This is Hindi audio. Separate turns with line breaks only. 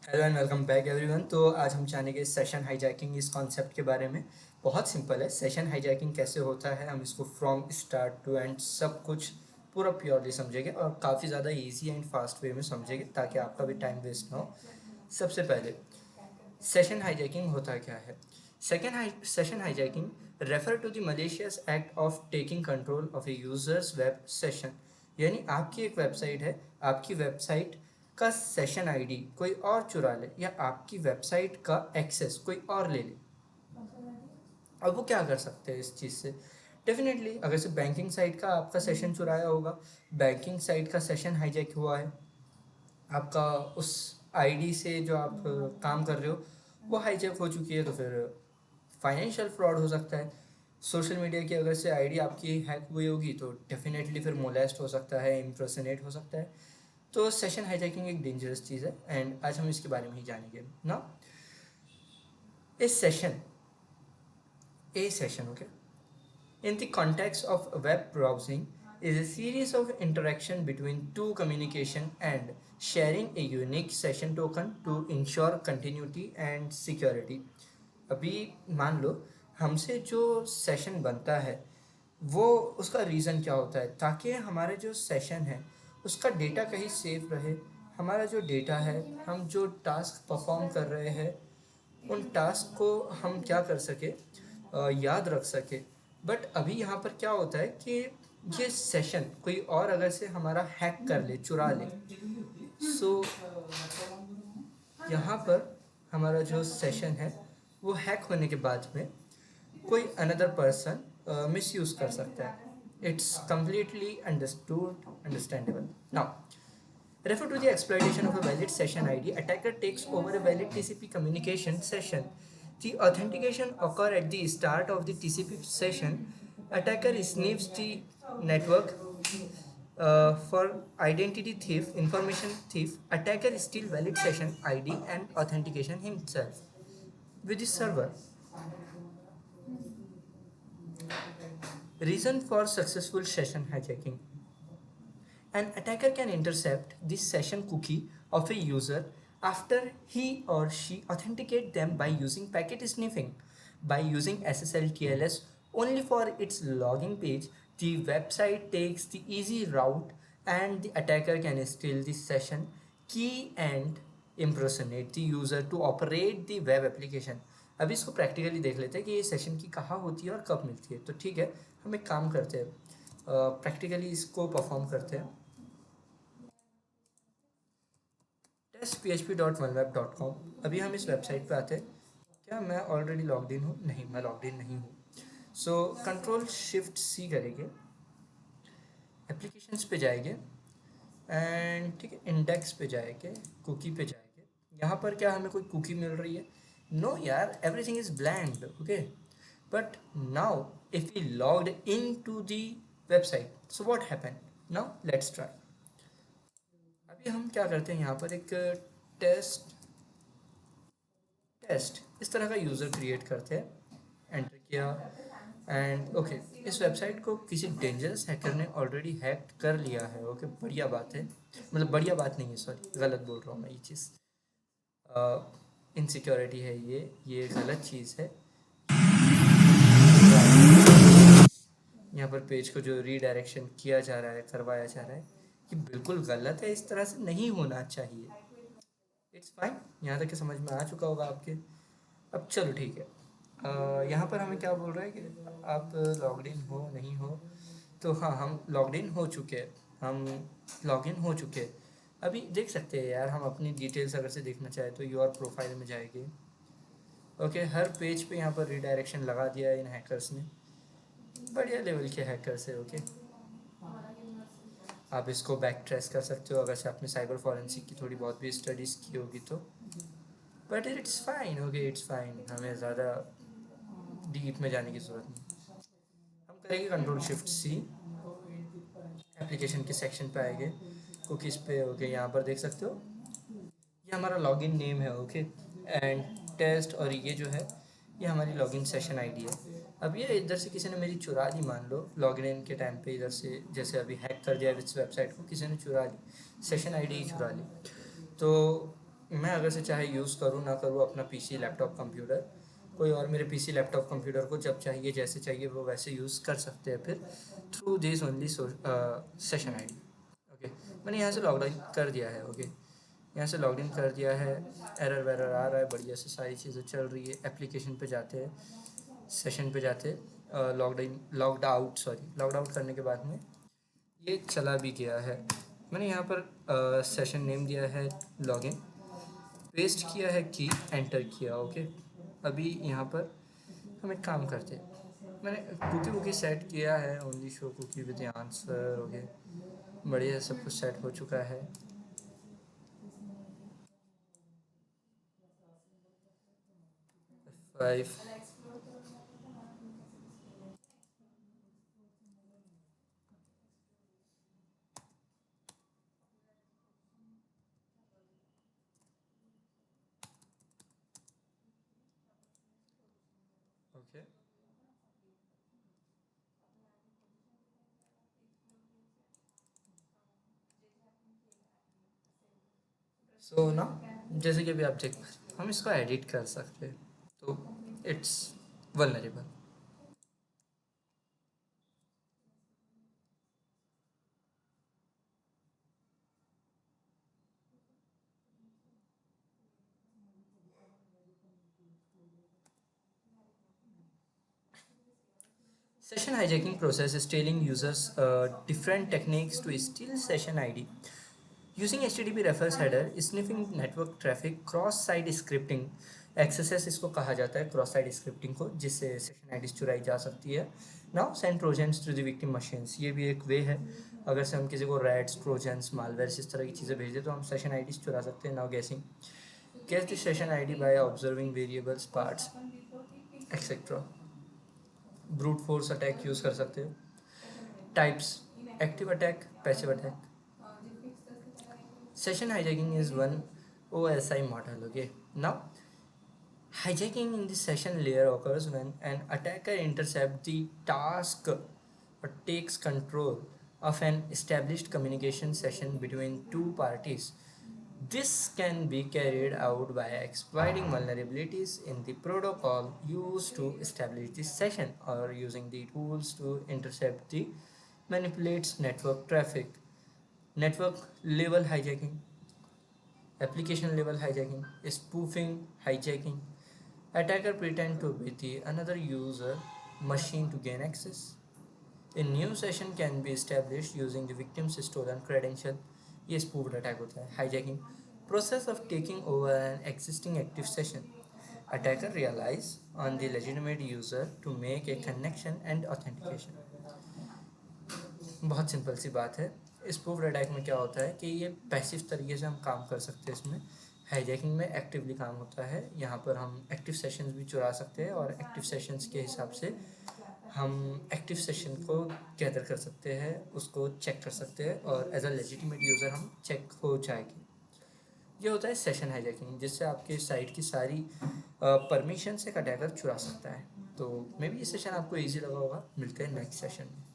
Hello and welcome back everyone. तो आज हम जानेंगे सेशन हाईजैकिंग इस कॉन्सेप्ट के बारे में। बहुत सिंपल है, सेशन हाईजैकिंग कैसे होता है, हम इसको फ्रॉम स्टार्ट टू एंड सब कुछ पूरा प्योरली समझेंगे और काफ़ी ज़्यादा इजी एंड फास्ट वे में समझेंगे ताकि आपका भी टाइम वेस्ट ना हो। सबसे पहले सेशन हाईजैकिंग होता क्या है? Session hijacking refer to the malicious act of taking control of a user's web session. यानी आपकी एक वेबसाइट है, आपकी वेबसाइट का सेशन आईडी कोई और चुरा ले या आपकी वेबसाइट का एक्सेस कोई और ले ले। अब वो क्या कर सकते हैं इस चीज़ से? डेफिनेटली अगर से बैंकिंग साइट का आपका सेशन चुराया होगा, बैंकिंग साइट का सेशन हाईजैक हुआ है, आपका उस आईडी से जो आप काम कर रहे हो वो हाईजैक हो चुकी है, तो फिर फाइनेंशियल फ्रॉड हो सकता है। सोशल मीडिया की अगर से आईडी आपकी हैक हुई होगी तो डेफिनेटली फिर मोलेस्ट हो सकता है, इम्पर्सनेट हो सकता है। तो सेशन हाईजैकिंग एक डेंजरस चीज़ है एंड आज हम इसके बारे में ही जानेंगे ना। इस session A session okay in the context of web browsing is a series of interaction between two communication and sharing a unique session token to ensure continuity and security। अभी मान लो हमसे जो सेशन बनता है वो उसका रीज़न क्या होता है, ताकि हमारे जो सेशन है उसका डेटा कहीं सेफ रहे। हमारा जो डेटा है, हम जो टास्क परफॉर्म कर रहे हैं उन टास्क को हम क्या कर सके, याद रख सके। बट अभी यहाँ पर क्या होता है कि ये सेशन कोई और अगर से हमारा हैक कर ले, चुरा ले, सो यहाँ पर हमारा जो सेशन है वो हैक होने के बाद में कोई अनदर पर्सन मिस यूज़ कर सकता है। It's completely understandable now. Refer to the exploitation of a valid session ID. Attacker takes over a valid TCP communication session. The authentication occur at the start of the TCP session. Attacker sniffs the network for identity thief, information thief. Attacker steals valid session ID and authentication himself with the server. Reason for successful session hijacking. An attacker can intercept the session cookie of a user after he or she authenticate them by using packet sniffing. By using SSL TLS only for its login page, the website takes the easy route and the attacker can steal the session key and impersonate the user to operate the web application। अभी इसको प्रैक्टिकली देख लेते हैं कि ये सेशन की कहाँ होती है और कब मिलती है। तो ठीक है, हम एक काम करते हैं, प्रैक्टिकली इसको परफॉर्म करते हैं। testphp.oneweb.com। अभी हम इस वेबसाइट पे आते हैं। क्या मैं ऑलरेडी लॉग्ड इन हूँ? नहीं, मैं लॉग्ड इन नहीं हूँ। सो कंट्रोल शिफ्ट सी करेंगे, एप्लीकेशंस पे जाएंगे एंड ठीक है, इंडेक्स पे जाएंगे, कुकी पे जाएंगे। यहाँ पर क्या हमें कोई कुकी मिल रही है? नो यार, everything is blanked okay. But now if we logged in to the website, so what happen? Now let's try. अभी हम क्या करते हैं, यहाँ पर एक टेस्ट टेस्ट इस तरह का यूज़र क्रिएट करते हैं, एंटर किया एंड ओके। इस वेबसाइट को किसी डेंजरस हैकर ने ऑलरेडी हैक कर लिया है। ओके, बढ़िया बात है, मतलब बढ़िया बात नहीं है, सॉरी गलत बोल रहा हूँ मैं। ये चीज़ इनसिक्योरिटी है, ये गलत चीज़ है। यहाँ पर पेज को जो रीडायरेक्शन किया जा रहा है, करवाया जा रहा है, ये बिल्कुल गलत है, इस तरह से नहीं होना चाहिए। इट्स फाइन, यहाँ तक के समझ में आ चुका होगा आपके। अब चलो ठीक है, यहाँ पर हमें क्या बोल रहा है कि आप लॉग्ड इन हो नहीं हो। तो हाँ, हम लॉग्ड इन हो चुके हैं, हम लॉग इन हो चुके हैं। अभी देख सकते हैं यार, हम अपनी डिटेल्स अगर से देखना चाहे तो योर प्रोफाइल में जाएंगे। ओके, हर पेज पे यहाँ पर रिडायरेक्शन लगा दिया है इन हैकर्स ने, बढ़िया लेवल के हैकर्स है। ओके, आप इसको बैक ट्रेस कर सकते हो अगर से आपने साइबर फॉरेंसिक की थोड़ी बहुत भी स्टडीज़ की होगी तो। But it's fine okay, it's fine, हमें ज़्यादा डीप में जाने की ज़रूरत नहीं। हम करेंगे कंट्रोल शिफ्ट सी, एप्लीकेशन के सेक्शन पे आएंगे, कुकीज़ पे। ओके, यहाँ पर देख सकते हो ये हमारा लॉगिन नेम है। ओके, एंड टेस्ट, और ये जो है ये हमारी लॉगिन सेशन आईडी है। अब ये इधर से किसी ने मेरी चुरा ली, मान लो लॉगिन इन के टाइम पे इधर से जैसे अभी हैक कर दिया इस वेबसाइट को, किसी ने चुरा ली, सेशन आईडी ही चुरा ली। तो मैं अगर से चाहे यूज़ करूँ ना करूँ अपना पीसी लैपटॉप कंप्यूटर, कोई और मेरे पीसी लैपटॉप कंप्यूटर को जब चाहिए जैसे चाहिए वो वैसे यूज़ कर सकते हैं फिर through this only session ID. Okay, मैंने यहाँ से लॉग इन कर दिया है। ओके, यहाँ से लॉग इन कर दिया है, एरर वेरर आ रहा है, बढ़िया से सारी चीज़ें चल रही है। एप्लीकेशन पे जाते हैं, सेशन पे जाते हैं, logged out, sorry logged out करने के बाद में ये चला भी गया है। मैंने यहाँ पर सेशन नेम दिया है लॉगिन, पेस्ट किया है की, एंटर किया। ओके, अभी यहाँ पर हम एक काम करते हैं, मैंने कुकी वुकी सेट किया है, only show cookie with answer. Okay, बढ़िया सब कुछ सेट हो चुका है। फाइव, ओके, सो ना जैसे कि अभी आप देख, हम इसको एडिट कर सकते हैं, तो it's vulnerable. Session hijacking process is telling users different techniques to steal session ID. Using HTTP reference header, sniffing network traffic, cross site scripting axes इसको कहा जाता है, क्रॉस साइट स्क्रिप्टिंग को, जिससे सेशन आईडीज चुराई जा सकती है। Now send trojans to the victim machines, ये भी एक वे है। अगर से हम किसी को रैट्स, ट्रोजन्स, मालवेयर्स इस तरह की चीज़ें भेज दें तो हम सेशन आईडीज चुरा सकते हैं। Now guessing, guess the session ID by observing variables, parts etcetera. Brute force attack use कर सकते हो। Types, active attack, passive attack. Session hijacking is one OSI model. Okay, now hijacking in the session layer occurs when an attacker intercepts the task or takes control of an established communication session between two parties. This can be carried out by exploiting vulnerabilities in the protocol used to establish this session or using the tools to intercept the manipulates network traffic. Network level hijacking, application level hijacking, spoofing hijacking. Attacker pretend to be the another user machine to gain access. A new session can be established using the victim's stolen credential. ये spoofed attack होता है. Hijacking, process of taking over an existing active session. Attacker relies on the legitimate user to make a connection and authentication. बहुत सिंपल सी बात है। स्पूफ्ड अटैक में क्या होता है कि ये पैसिव तरीके से हम काम कर सकते हैं। इसमें हाईजैकिंग में एक्टिवली काम होता है। यहाँ पर हम एक्टिव सेशंस भी चुरा सकते हैं और एक्टिव सेशंस के हिसाब से हम एक्टिव सेशन को गैदर कर सकते हैं, उसको चेक कर सकते हैं और एज अ लेजिटिमेट यूज़र हम चेक हो जाएगी। ये होता है सेशन हाईजैकिंग, जिससे आपके साइट की सारी परमिशन से अटैकर चुरा सकता है। तो मे बी ये सेशन आपको ईजी लगा होगा। मिलते हैं नेक्स्ट सेशन में।